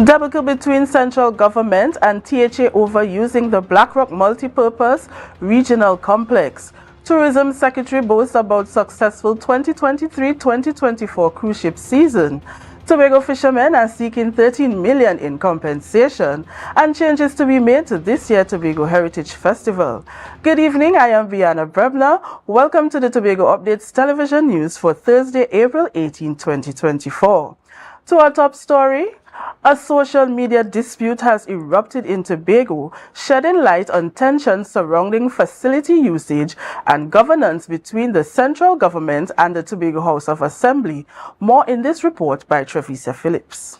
Debacle between central government and THA over using the Blackrock Multipurpose Regional Complex. Tourism Secretary boasts about successful 2023-2024 cruise ship season. Tobago fishermen are seeking $13 million in compensation, and changes to be made to this year's Tobago Heritage Festival. Good evening, I am Viana Brebner. Welcome to the Tobago Updates Television News for Thursday, April 18, 2024. To our top story, a social media dispute has erupted in Tobago, shedding light on tensions surrounding facility usage and governance between the central government and the Tobago House of Assembly. More in this report by Trevisa Phillips.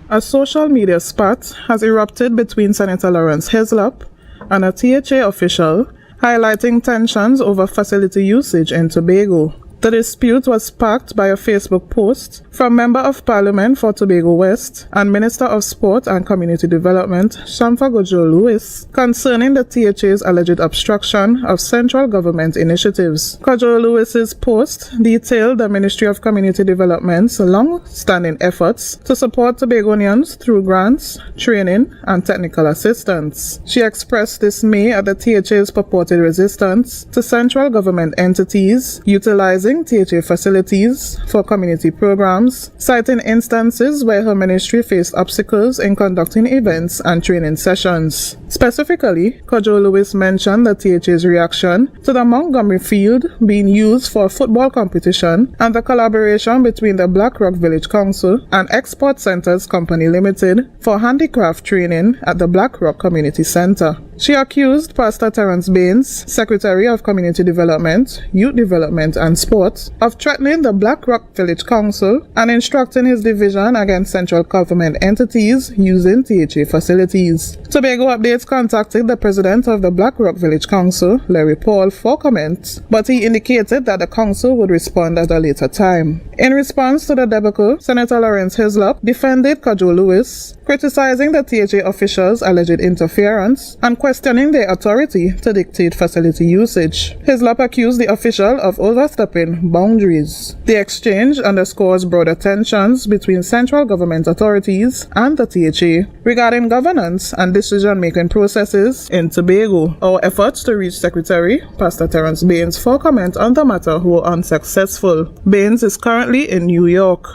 A social media spat has erupted between Senator Lawrence Hislop and a THA official, highlighting tensions over facility usage in Tobago. The dispute was sparked by a Facebook post from Member of Parliament for Tobago West and Minister of Sport and Community Development, Shamfa Kojo-Lewis, concerning the THA's alleged obstruction of central government initiatives. Kojo-Lewis's post detailed the Ministry of Community Development's long-standing efforts to support Tobagonians through grants, training, and technical assistance. She expressed dismay at the THA's purported resistance to central government entities utilizing THA facilities for community programs, citing instances where her ministry faced obstacles in conducting events and training sessions. Specifically, Kojo-Lewis mentioned the THA's reaction to the Montgomery Field being used for a football competition and the collaboration between the Blackrock Village Council and Export Centers Company Limited for handicraft training at the Blackrock Community Center. She accused Pastor Terence Baines, Secretary of Community Development, Youth Development and Sport, of threatening the Blackrock Village Council and instructing his division against central government entities using THA facilities. Tobago Updates contacted the president of the Blackrock Village Council, Larry Paul, for comment, but he indicated that the council would respond at a later time. In response to the debacle, Senator Lawrence Hislop defended Kojo-Lewis, criticizing the THA officials' alleged interference and questioning their authority to dictate facility usage. Hislop accused the official of overstepping boundaries. The exchange underscores broader tensions between central government authorities and the THA regarding governance and decision-making processes in Tobago. Our efforts to reach Secretary Pastor Terence Baines for comment on the matter were unsuccessful. Baines is currently in New York.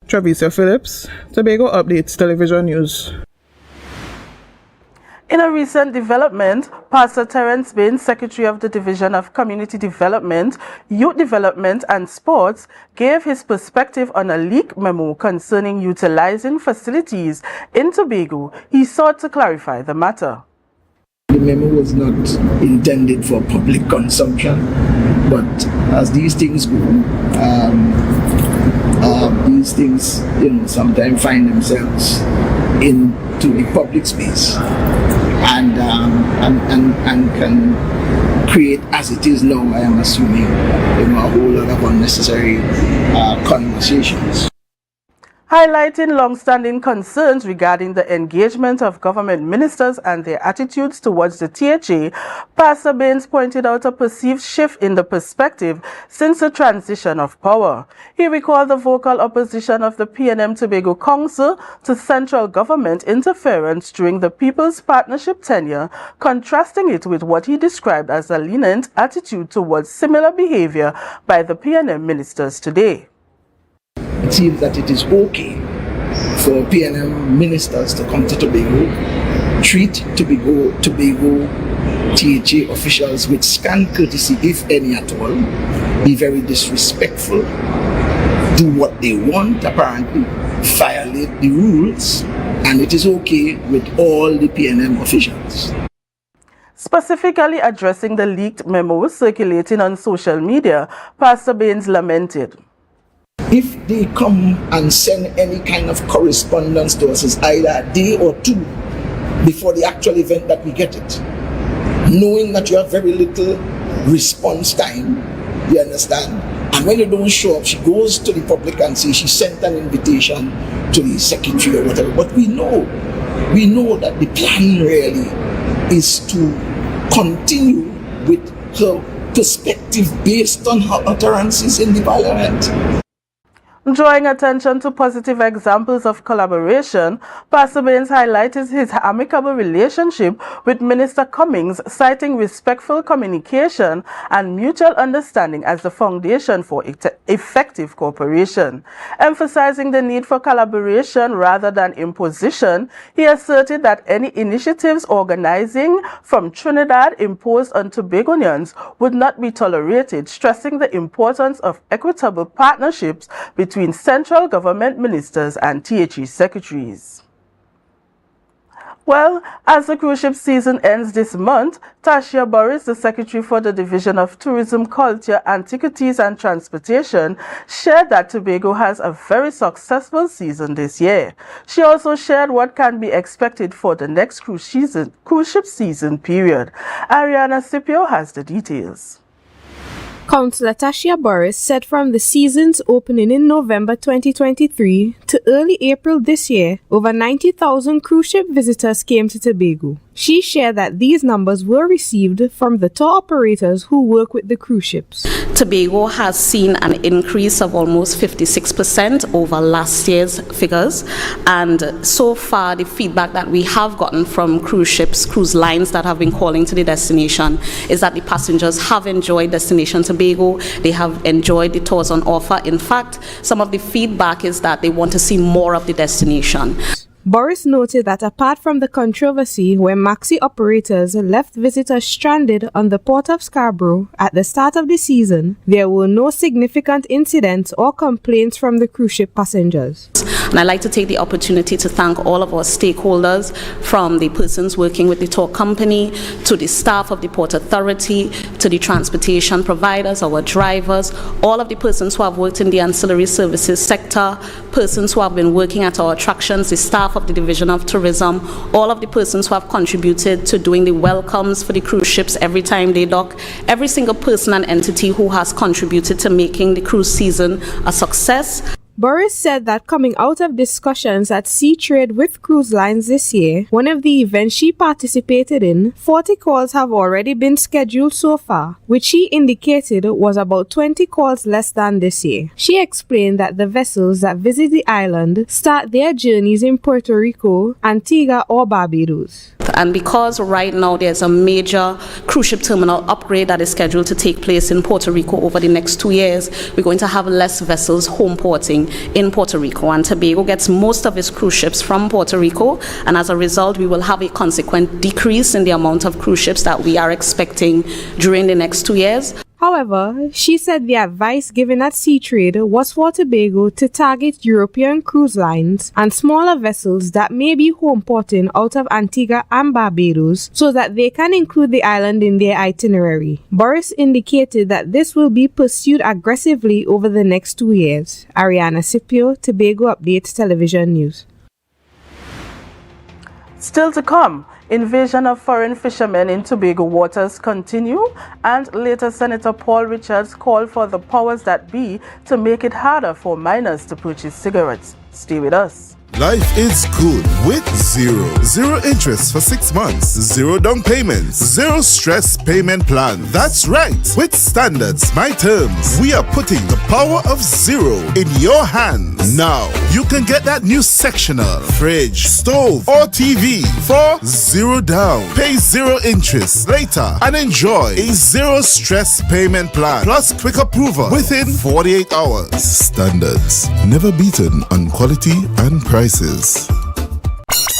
Trevisa Phillips, Tobago Updates Television News. In a recent development, Pastor Terence Baines, Secretary of the Division of Community Development, Youth Development and Sports, gave his perspective on a leaked memo concerning utilizing facilities in Tobago. He sought to clarify the matter. The memo was not intended for public consumption, but as these things go, these things, sometimes find themselves into the public space and can create, as it is now, I am assuming, a whole lot of unnecessary conversations. Highlighting long-standing concerns regarding the engagement of government ministers and their attitudes towards the THA, Pastor Baines pointed out a perceived shift in the perspective since the transition of power. He recalled the vocal opposition of the PNM Tobago Council to central government interference during the People's Partnership tenure, contrasting it with what he described as a lenient attitude towards similar behavior by the PNM ministers today. It seems that it is okay for PNM ministers to come to Tobago, treat Tobago THA officials with scant courtesy, if any at all, be very disrespectful, do what they want, apparently, violate the rules, and it is okay with all the PNM officials. Specifically addressing the leaked memo circulating on social media, Pastor Baines lamented, if they come and send any kind of correspondence to us, it's either a day or two before the actual event that we get it, knowing that you have very little response time, you understand? And when you don't show up, she goes to the public and says she sent an invitation to the secretary or whatever. But we know that the plan really is to continue with her perspective based on her utterances in the parliament. Drawing attention to positive examples of collaboration, Pastor Baines highlighted his amicable relationship with Minister Cummings, citing respectful communication and mutual understanding as the foundation for effective cooperation. Emphasizing the need for collaboration rather than imposition, he asserted that any initiatives organizing from Trinidad imposed on Tobagonians would not be tolerated, stressing the importance of equitable partnerships between central government ministers and THE secretaries. Well, as the cruise ship season ends this month, Tasha Boris, the Secretary for the Division of Tourism, Culture, Antiquities and Transportation, shared that Tobago has a very successful season this year. She also shared what can be expected for the next cruise ship season period. Ariana Scipio has the details. Councillor Tasha Boris said from the season's opening in November 2023 to early April this year, over 90,000 cruise ship visitors came to Tobago. She shared that these numbers were received from the tour operators who work with the cruise ships. Tobago has seen an increase of almost 56% over last year's figures, and so far the feedback that we have gotten from cruise ships, cruise lines that have been calling to the destination is that the passengers have enjoyed destination Tobago. They have enjoyed the tours on offer. In fact, some of the feedback is that they want to see more of the destination. Boris noted that apart from the controversy where maxi operators left visitors stranded on the Port of Scarborough at the start of the season, there were no significant incidents or complaints from the cruise ship passengers. And I'd like to take the opportunity to thank all of our stakeholders, from the persons working with the tour company, to the staff of the Port Authority, to the transportation providers, our drivers, all of the persons who have worked in the ancillary services sector, persons who have been working at our attractions, the staff of the Division of Tourism, all of the persons who have contributed to doing the welcomes for the cruise ships every time they dock, every single person and entity who has contributed to making the cruise season a success. Boris said that coming out of discussions at Sea Trade with cruise lines this year, one of the events she participated in, 40 calls have already been scheduled so far, which she indicated was about 20 calls less than this year. She explained that the vessels that visit the island start their journeys in Puerto Rico, Antigua or Barbados. And because right now there's a major cruise ship terminal upgrade that is scheduled to take place in Puerto Rico over the next 2 years, we're going to have less vessels home porting in Puerto Rico. And Tobago gets most of its cruise ships from Puerto Rico, and as a result we will have a consequent decrease in the amount of cruise ships that we are expecting during the next 2 years. However, she said the advice given at Sea Trade was for Tobago to target European cruise lines and smaller vessels that may be home porting out of Antigua and Barbados so that they can include the island in their itinerary. Boris indicated that this will be pursued aggressively over the next 2 years. Ariana Scipio, Tobago Update Television News. Still to come, invasion of foreign fishermen in Tobago waters continue, and later Senator Paul Richards called for the powers that be to make it harder for minors to purchase cigarettes. Stay with us. Life is good with zero interest for 6 months, zero down payments, zero stress payment plan. That's right. With Standards My Terms, we are putting the power of zero in your hands. Now, you can get that new sectional, fridge, stove, or TV for zero down. Pay zero interest later and enjoy a zero stress payment plan plus quick approval within 48 hours. Standards, never beaten on quality and prices.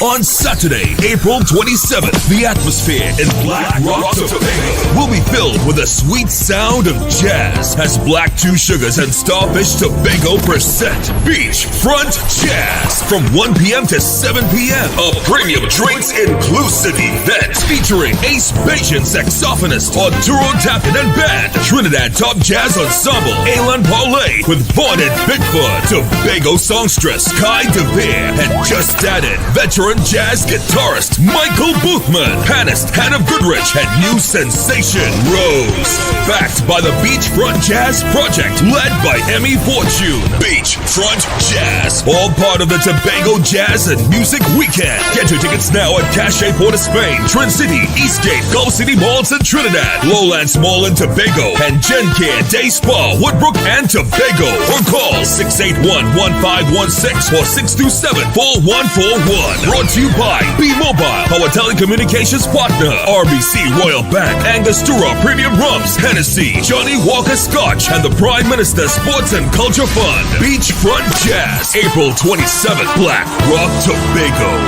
On Saturday, April 27th, the atmosphere in Black Rock, Tobago will be filled with the sweet sound of jazz as Black Two Sugars and Starfish Tobago present Beachfront Jazz from 1 p.m. to 7 p.m. A premium drinks inclusive event featuring Ace Bajan saxophonist Arturo Tappan and band, Trinidad Top Jazz Ensemble, Alan Paulay with Vaughn and Bigfoot, Tobago songstress Kai De Beer, and just added veteran veteran jazz guitarist Michael Boothman, pianist Hannah Goodrich, and new sensation Rose. Backed by the Beachfront Jazz Project, led by Emmy Fortune. Beachfront Jazz, all part of the Tobago Jazz and Music Weekend. Get your tickets now at Cache Port of Spain, Trin City, Eastgate, Gulf City Malls in Trinidad, Lowlands Mall in Tobago, and Gencare Day Spa, Woodbrook and Tobago. Or call 681-1516 or 627-4141. Brought to you by B-Mobile, our telecommunications partner, RBC Royal Bank, Angostura Premium Rums, Hennessy, Johnny Walker Scotch, and the Prime Minister Sports and Culture Fund. Beachfront Jazz, April 27th, Black Rock, Tobago.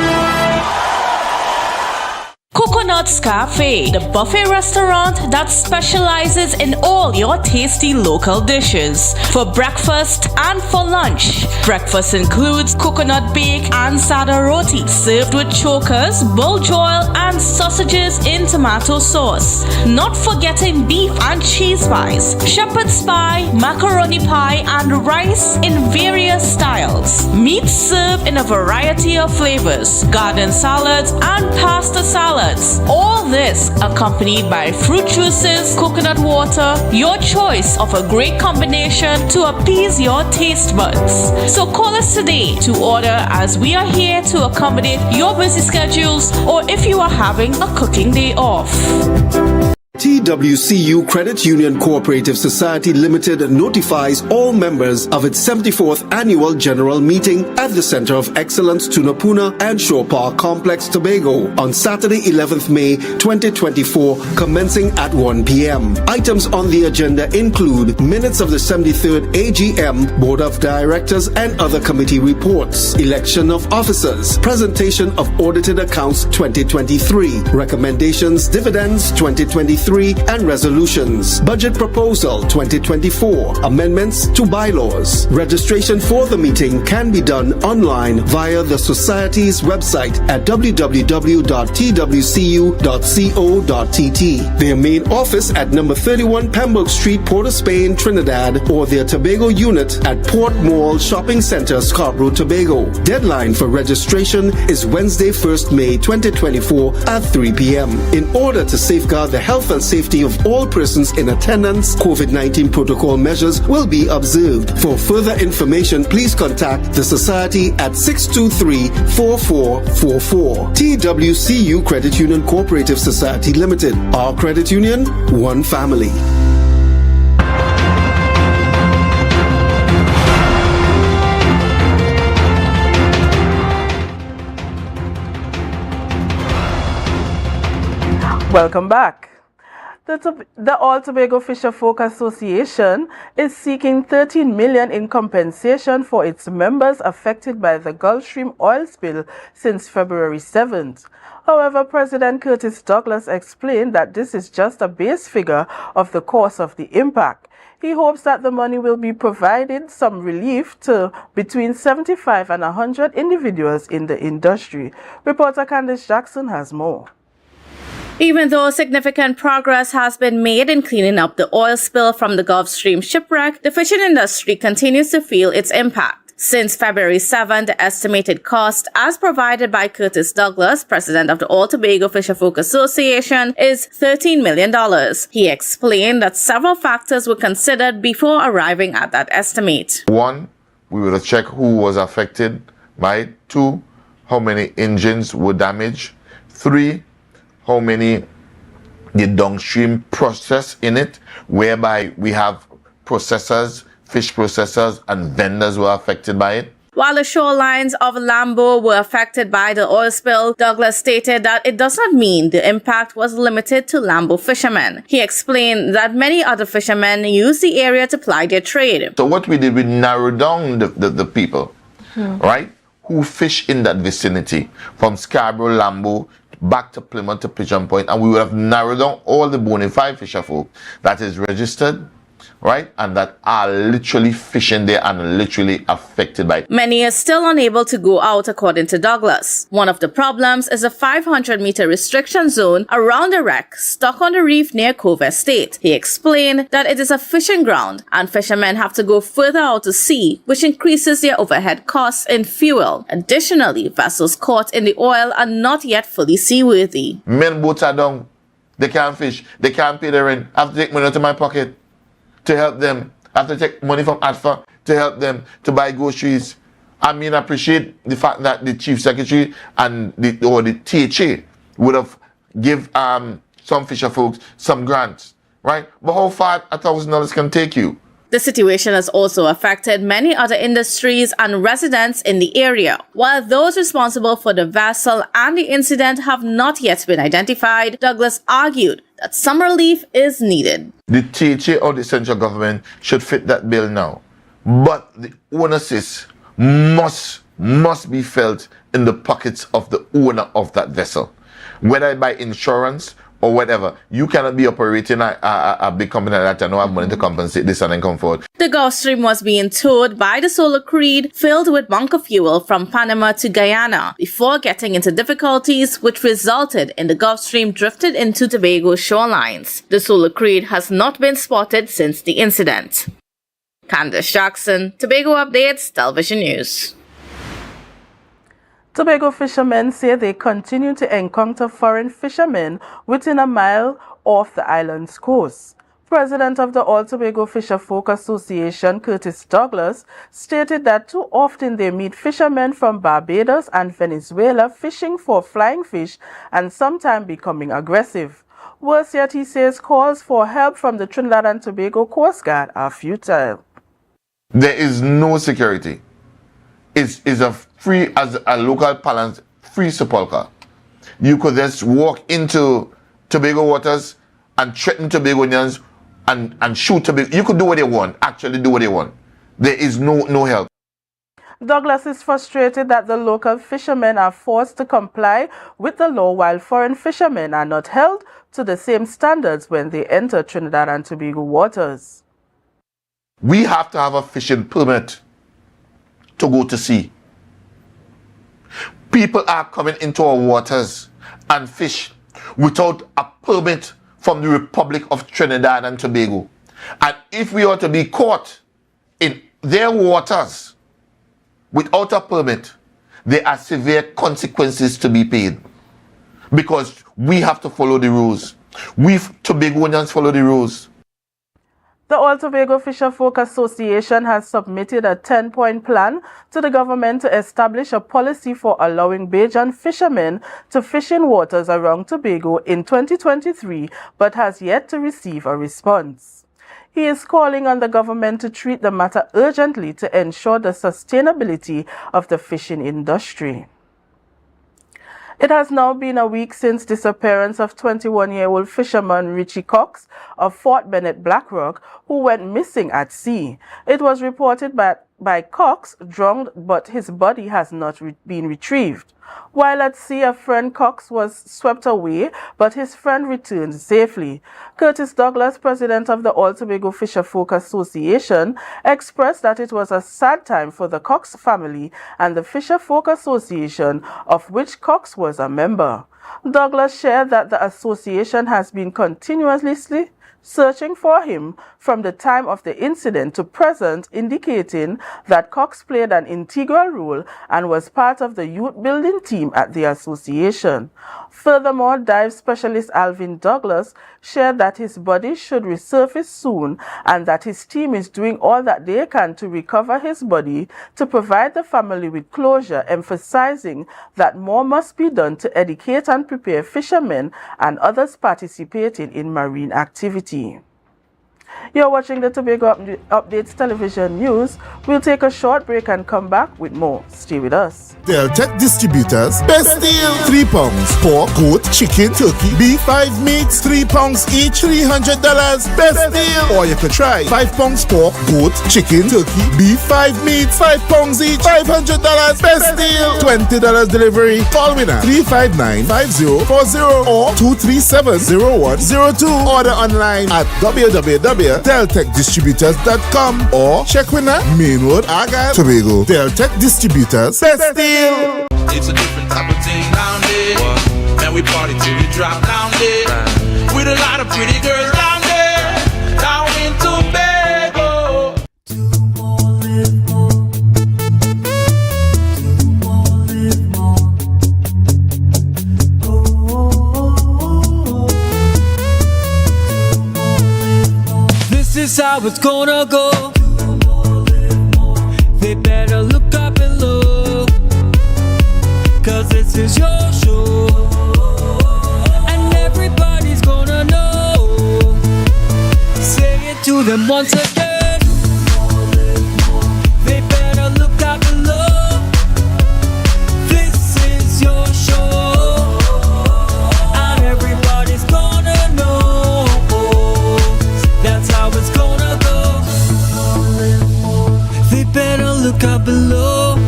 Coconut's Cafe, the buffet restaurant that specializes in all your tasty local dishes. For breakfast and for lunch. Breakfast includes coconut bake and sada roti, served with chokers, bull joil, and sausages in tomato sauce. Not forgetting beef and cheese pies, shepherd's pie, macaroni pie, and rice in various styles. Meat served in a variety of flavors, garden salads, and pasta salads. All this accompanied by fruit juices, coconut water, your choice of a great combination to appease your taste buds. So call us today to order, as we are here to accommodate your busy schedules or if you are having a cooking day off. TWCU Credit Union Cooperative Society Limited notifies all members of its 74th Annual General Meeting at the Center of Excellence, Tunapuna and Shore Park Complex, Tobago, on Saturday, 11th May 2024, commencing at 1 p.m. Items on the agenda include minutes of the 73rd AGM, Board of Directors and other committee reports, election of officers, presentation of audited accounts 2023, recommendations, dividends 2023, and resolutions, budget proposal 2024, amendments to bylaws. Registration for the meeting can be done online via the Society's website at www.twcu.co.tt. Their main office at number 31 Pembroke Street, Port of Spain, Trinidad, or their Tobago unit at Port Mall Shopping Center, Scarborough, Tobago. Deadline for registration is Wednesday, 1st May 2024 at 3 p.m. In order to safeguard the health and safety of all persons in attendance, COVID-19 protocol measures will be observed. For further information, please contact the Society at 623-4444. TWCU Credit Union Cooperative Society Limited. Our credit union, one family. Welcome back. The All Tobago Fisher Folk Association is seeking $13 million in compensation for its members affected by the Gulf Stream oil spill since February 7th. However, President Curtis Douglas explained that this is just a base figure of the cost of the impact. He hopes that the money will be providing some relief to between 75 and 100 individuals in the industry. Reporter Candice Jackson has more. Even though significant progress has been made in cleaning up the oil spill from the Gulf Stream shipwreck, the fishing industry continues to feel its impact. Since February 7, the estimated cost, as provided by Curtis Douglas, president of the All Tobago Fisher Folk Association, is $13 million. He explained that several factors were considered before arriving at that estimate. 1, we will check who was affected by it. 2, how many engines were damaged. 3, how many the downstream process in it, whereby we have processors, fish processors, and vendors were affected by it. While the shorelines of Lambo were affected by the oil spill, Douglas stated that it does not mean the impact was limited to Lambo fishermen. He explained that many other fishermen use the area to ply their trade. So what we did, we narrowed down the people, right, who fish in that vicinity, from Scarborough, Lambo, back to Plymouth to Pigeon Point, and we would have narrowed down all the bona fide fisher folk that is registered, right? And that are literally fishing there and literally affected by it. Many are still unable to go out, according to Douglas. One of the problems is a 500-meter restriction zone around the wreck stuck on the reef near Cove Estate. He explained that it is a fishing ground and fishermen have to go further out to sea, which increases their overhead costs in fuel. Additionally, vessels caught in the oil are not yet fully seaworthy. Men boats are down. They can't fish. They can't pay their rent. I have to take money out of my pocket to help them. I have to take money from ADFA to help them to buy groceries. I mean, I appreciate the fact that the Chief Secretary and the THA would have give some fisher folks some grants, right? But how far $1,000 can take you? The situation has also affected many other industries and residents in the area. While those responsible for the vessel and the incident have not yet been identified, Douglas argued that some relief is needed. The THA or the central government should fit that bill now. But the onus must be felt in the pockets of the owner of that vessel. Whether by insurance or whatever, you cannot be operating a big company like that and not have money to compensate this and then come forward. The Gulf Stream was being towed by the Solar Creed filled with bunker fuel from Panama to Guyana before getting into difficulties which resulted in the Gulf Stream drifted into Tobago shorelines. The Solar Creed has not been spotted since the incident. Candace Jackson, Tobago Updates, Television News. Tobago fishermen say they continue to encounter foreign fishermen within a mile off the island's coast. President of the All Tobago Fisher Folk Association, Curtis Douglas, stated that too often they meet fishermen from Barbados and Venezuela fishing for flying fish and sometimes becoming aggressive. Worse yet, he says calls for help from the Trinidad and Tobago Coast Guard are futile. There is no security. It's a free, as a local parlance, free sepulchre. You could just walk into Tobago waters and threaten Tobagonians and shoot Tobago. You could do what you want, actually do what you want. There is no help. Douglas is frustrated that the local fishermen are forced to comply with the law while foreign fishermen are not held to the same standards when they enter Trinidad and Tobago waters. We have to have a fishing permit to go to sea. People are coming into our waters and fish without a permit from the Republic of Trinidad and Tobago. And if we are to be caught in their waters without a permit, there are severe consequences to be paid. Because we have to follow the rules. We Tobagonians follow the rules. The All Tobago Fisher Folk Association has submitted a 10-point plan to the government to establish a policy for allowing Bajan fishermen to fish in waters around Tobago in 2023, but has yet to receive a response. He is calling on the government to treat the matter urgently to ensure the sustainability of the fishing industry. It has now been a week since disappearance of 21-year-old fisherman Richie Cox of Fort Bennett, Blackrock, who went missing at sea. It was reported by Cox drowned, but his body has not been retrieved. While at sea, a friend Cox was swept away, but his friend returned safely. Curtis Douglas, president of the All Tobago Fisher Folk Association, expressed that it was a sad time for the Cox family and the Fisher Folk Association, of which Cox was a member. Douglas shared that the association has been continuously searching for him from the time of the incident to present, indicating that Cox played an integral role and was part of the youth building team at the association. Furthermore, dive specialist Alvin Douglas shared that his body should resurface soon and that his team is doing all that they can to recover his body to provide the family with closure, emphasizing that more must be done to educate and prepare fishermen and others participating in marine activity. You're watching the Tobago Updates Television News. We'll take a short break and come back with more. Stay with us. Deltec Distributors, best deal. 3 pounds pork, goat, chicken, turkey, beef, 5 meats, 3 pounds each, $300. Best deal. Or you could try 5 pounds pork, goat, chicken, turkey, beef, 5 meats, 5 pounds each, $500. Best deal. $20 delivery. Call winner 359-5040 or 237-0102. Order online at www.deltec.com. deltechdistributors.com or check with Main Road, Argyle, Tobago. Deltech Distributors, best deal. It's a different type of thing down there. And we party till we drop down there. With a lot of pretty girls down there. Down in Tobago. This is how it's gonna go. They better look up and look, 'cause this is your show, and everybody's gonna know. Say it to them once again. They better look up and look. This is your show, and everybody's gonna know. That's how it's gonna go. They better look up below,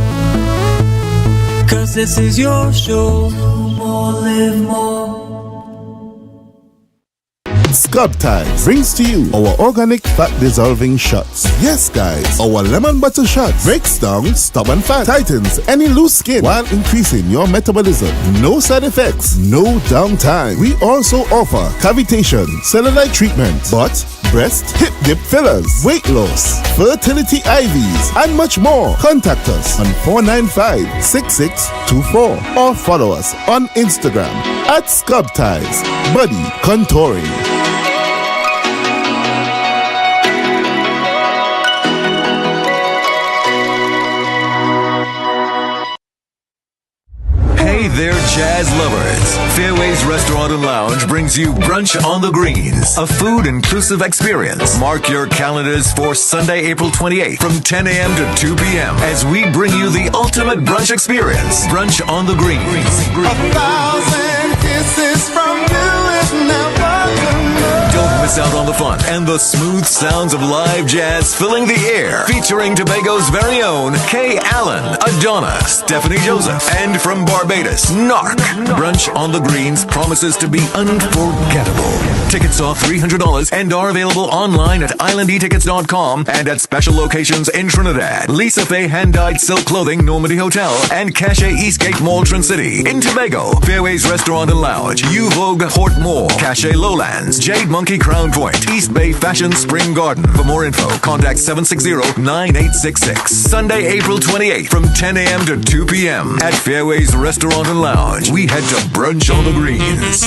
'cause this is your show. Live more. Scrub Ties brings to you our organic fat dissolving shots. Yes, guys, our lemon butter shot breaks down stubborn fat, tightens any loose skin while increasing your metabolism. No side effects, no downtime. We also offer cavitation, cellulite treatment, butt, breast, hip dip fillers, weight loss, fertility IVs, and much more. Contact us on 495-6624 or follow us on Instagram at Scrub Ties Body Contouring. Hey there, jazz lovers. Fairways Restaurant and Lounge brings you Brunch on the Greens, a food-inclusive experience. Mark your calendars for Sunday, April 28th from 10 a.m. to 2 p.m. as we bring you the ultimate brunch experience. Brunch on the Greens. 1,000 kisses from you is never enough. Don't miss out on the fun and the smooth sounds of live jazz filling the air. Featuring Tobago's very own Kay Allen, Adonna, Stephanie Joseph, and from Barbados, Narc. Brunch on the Greens promises to be unforgettable. Tickets are $300 and are available online at islandetickets.com and at special locations in Trinidad, Lisa Faye Hand-Dyed Silk Clothing, Normandy Hotel, and Cache Eastgate Mall, Trin City. In Tobago, Fairways Restaurant and Lounge, U-Vogue Port Moore, Cache Lowlands, Jade Monkey Crown Point, East Bay Fashion Spring Garden. For more info, contact 760-9866. Sunday, April 28th from 10 a.m. to 2 p.m. at Fairways Restaurant and Lounge. We head to Brunch on the Greens.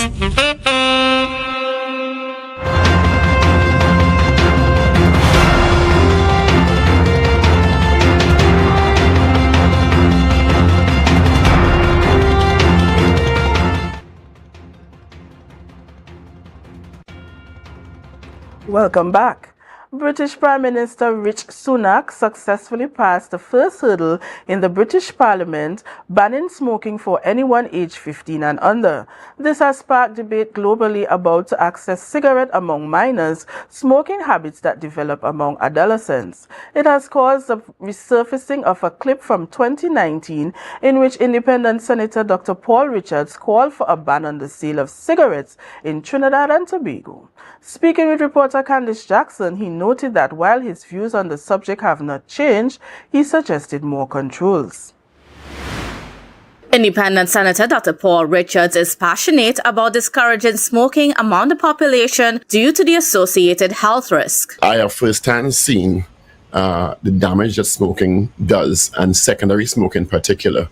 Welcome back. British Prime Minister Richie Cox successfully passed the first hurdle in the British Parliament banning smoking for anyone aged 15 and under. This has sparked debate globally about to access cigarettes among minors, smoking habits that develop among adolescents. It has caused the resurfacing of a clip from 2019 in which Independent Senator Dr. Paul Richards called for a ban on the sale of cigarettes in Trinidad and Tobago. Speaking with reporter Candice Jackson, he noted that while his views on the subject have not changed, he suggested more controls. Independent Senator Dr. Paul Richards is passionate about discouraging smoking among the population due to the associated health risk. I have firsthand seen the damage that smoking does, and secondary smoke in particular,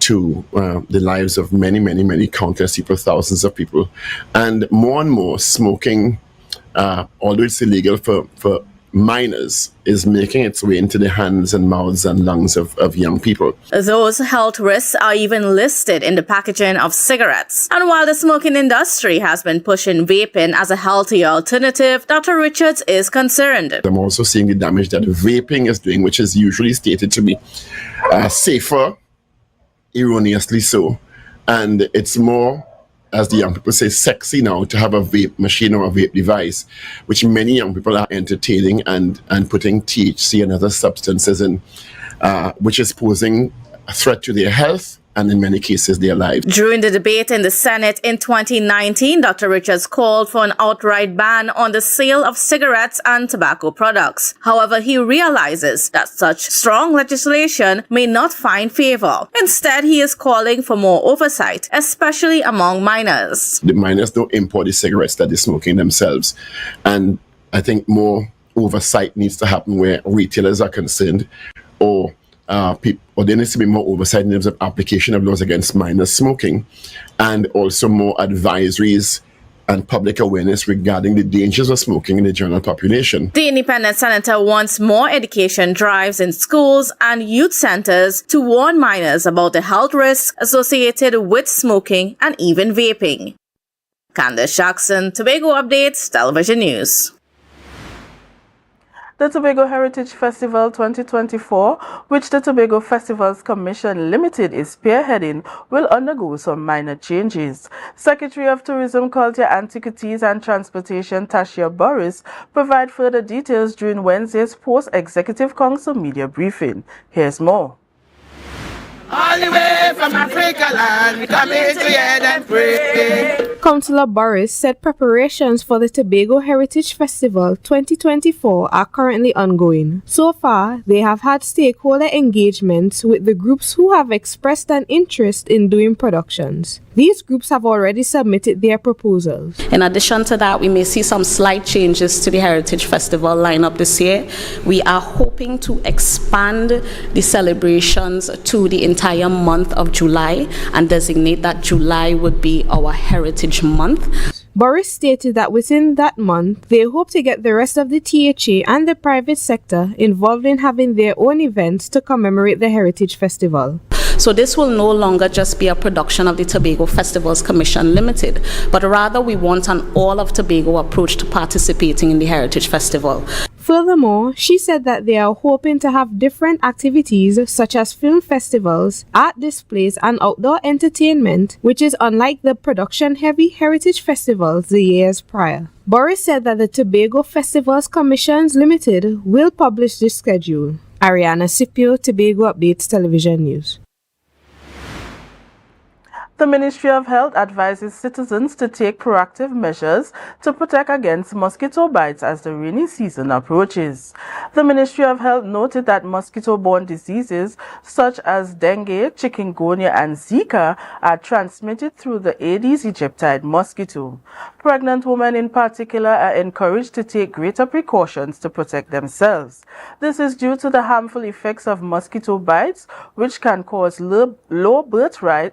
to the lives of many countless people, thousands of people. And more smoking, although it's illegal for minors, is making its way into the hands and mouths and lungs of young people. Those health risks are even listed in the packaging of cigarettes. And while the smoking industry has been pushing vaping as a healthier alternative, Dr. Richards is concerned. I'm also seeing the damage that vaping is doing, which is usually stated to be safer, erroneously so. And it's more, as the young people say, sexy now to have a vape machine or a vape device, which many young people are entertaining and putting THC and other substances in, which is posing a threat to their health and in many cases their lives. During the debate in the Senate in 2019, Dr. Richards called for an outright ban on the sale of cigarettes and tobacco products. However, he realizes that such strong legislation may not find favor. Instead, he is calling for more oversight, especially among minors. The minors don't import the cigarettes that they're smoking themselves. And I think more oversight needs to happen where retailers are concerned, or there needs to be more oversight in terms of application of laws against minors smoking, and also more advisories and public awareness regarding the dangers of smoking in the general population. The independent senator wants more education drives in schools and youth centers to warn minors about the health risks associated with smoking and even vaping. Candace Jackson, Tobago Updates, Television News. The Tobago Heritage Festival 2024, which the Tobago Festivals Commission Limited is spearheading, will undergo some minor changes. Secretary of Tourism, Culture, Antiquities and Transportation Tashia Boris provided further details during Wednesday's post-Executive Council media briefing. Here's more. All the way from Africa land, we come here to hear them pray. Councillor Boris said preparations for the Tobago Heritage Festival 2024 are currently ongoing. So far, they have had stakeholder engagements with the groups who have expressed an interest in doing productions. These groups have already submitted their proposals. In addition to that, we may see some slight changes to the Heritage Festival lineup this year. We are hoping to expand the celebrations to the entire month of July and designate that July would be our Heritage Month. Boris stated that within that month, they hope to get the rest of the THA and the private sector involved in having their own events to commemorate the Heritage Festival. So this will no longer just be a production of the Tobago Festivals Commission Limited, but rather we want an all of Tobago approach to participating in the Heritage Festival. Furthermore, she said that they are hoping to have different activities such as film festivals, art displays and outdoor entertainment, which is unlike the production-heavy Heritage Festivals the years prior. Boris said that the Tobago Festivals Commissions Limited will publish this schedule. Ariana Scipio, Tobago Updates Television News. The Ministry of Health advises citizens to take proactive measures to protect against mosquito bites as the rainy season approaches. The Ministry of Health noted that mosquito-borne diseases such as dengue, chikungunya, and Zika are transmitted throur the Aedes aegypti mosquito. Pregnant women in particular are encouraged to take greater precautions to protect themselves. This is due to the harmful effects of mosquito bites, which can cause low birth rate,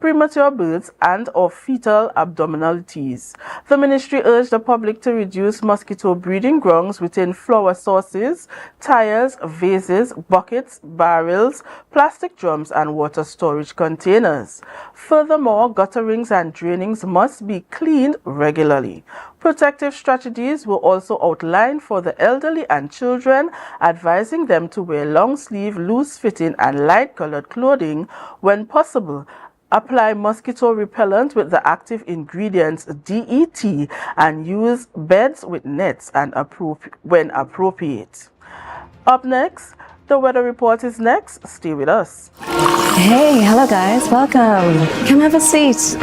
premature births, and or fetal abnormalities. The ministry urged the public to reduce mosquito breeding grounds within flower sources, tires, vases, buckets, barrels, plastic drums, and water storage containers. Furthermore, gutterings and drainings must be cleaned regularly. Protective strategies were also outlined for the elderly and children, advising them to wear long-sleeve, loose-fitting, and light-colored clothing when possible. Apply mosquito repellent with the active ingredients DET and use beds with nets and when appropriate. Up next, the weather report is next. Stay with us. Hey, hello guys, welcome. Come have a seat.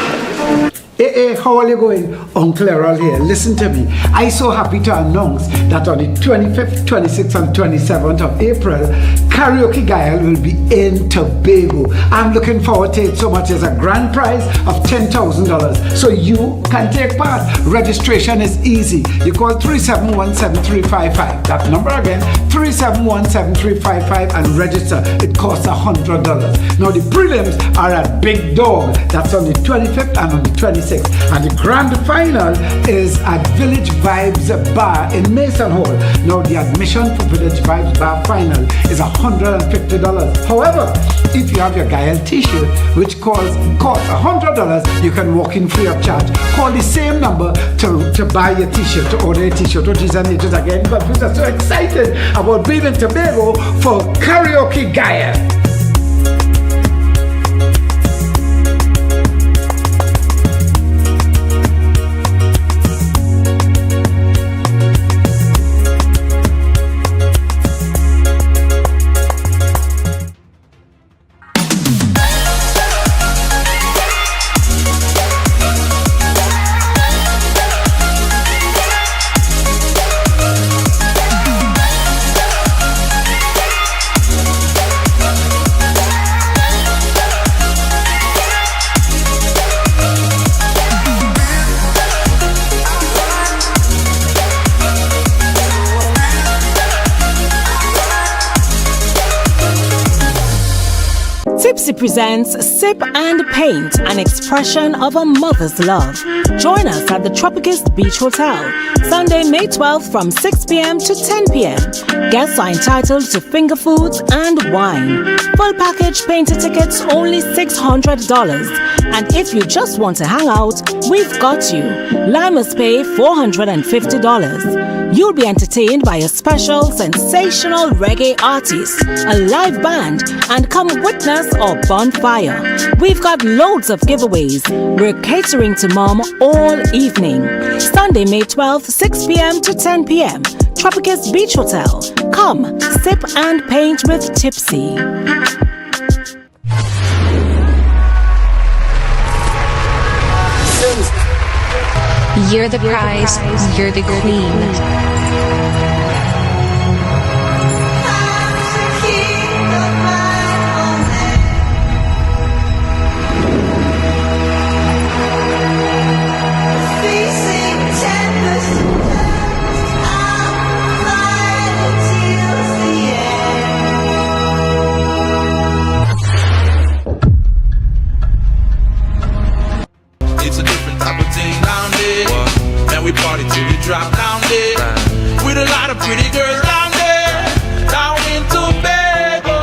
Hey, how are you going? Uncle Errol here. Listen to me. I'm so happy to announce that on the 25th, 26th, and 27th of April, Karaoke Guyal will be in Tobago. I'm looking forward to it so much as a grand prize of $10,000. So you can take part. Registration is easy. You call 371-7355. That number again, 371-7355, and register. It costs $100. Now the prelims are at Big Dog. That's on the 25th and on the 26th. And the grand final is at Village Vibes Bar in Mason Hall. Now the admission for Village Vibes Bar final is $150. However, if you have your Guyal t-shirt, which costs $100, you can walk in free of charge. Call the same number to buy your t-shirt, to order a t-shirt. Oh, geez, and ages again, but we're so excited about being in Tobago for Karaoke Guyal. Tipsy presents Sip and Paint, an expression of a mother's love. Join us at the Tropicist Beach Hotel, Sunday, May 12th from 6 p.m. to 10 p.m. Guests are entitled to finger foods and wine. Full package painter tickets only $600. And if you just want to hang out, we've got you. Limers pay $450. You'll be entertained by a special sensational reggae artist, a live band, and come witness our bonfire. We've got loads of giveaways. We're catering to mom all evening. Sunday, May 12th, 6 p.m. to 10 p.m. Tropicist Beach Hotel. Come, sip and paint with Tipsy. You're the prize, you're the queen. We party till we drop down there with a lot of pretty girls down there, down in Tobago.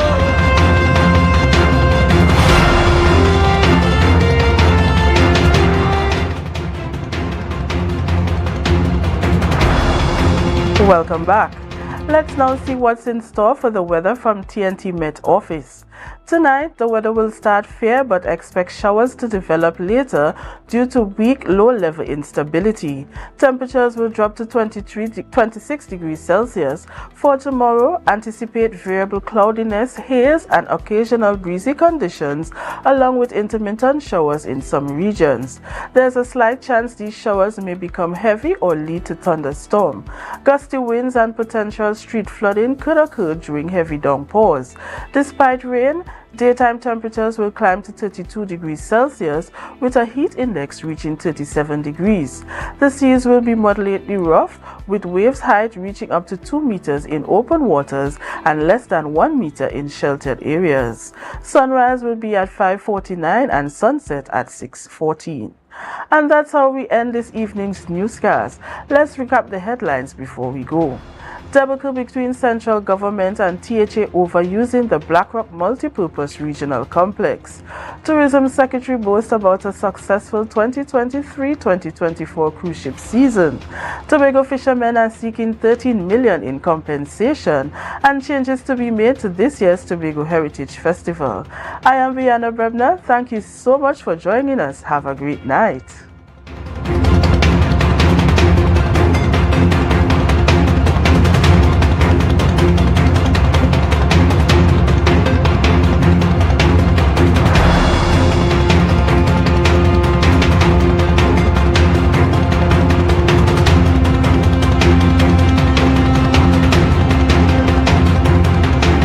Welcome back. Let's now see what's in store for the weather from TNT Met Office. Tonight, the weather will start fair but expect showers to develop later due to weak low-level instability. Temperatures will drop to 26 degrees Celsius. For tomorrow, anticipate variable cloudiness, haze, and occasional breezy conditions, along with intermittent showers in some regions. There's a slight chance these showers may become heavy or lead to thunderstorm. Gusty winds and potential street flooding could occur during heavy downpours. Despite rain, daytime temperatures will climb to 32 degrees Celsius with a heat index reaching 37 degrees. The seas will be moderately rough with waves height reaching up to 2 meters in open waters and less than 1 meter in sheltered areas. Sunrise will be at 5:49 and sunset at 6:14. And that's how we end this evening's newscast. Let's recap the headlines before we go. Debacle between central government and THA over using the Blackrock Multipurpose Regional Complex. Tourism Secretary boasts about a successful 2023-2024 cruise ship season. Tobago fishermen are seeking $13 million in compensation and changes to be made to this year's Tobago Heritage Festival. I am Vianna Brebner. Thank you so much for joining us. Have a great night.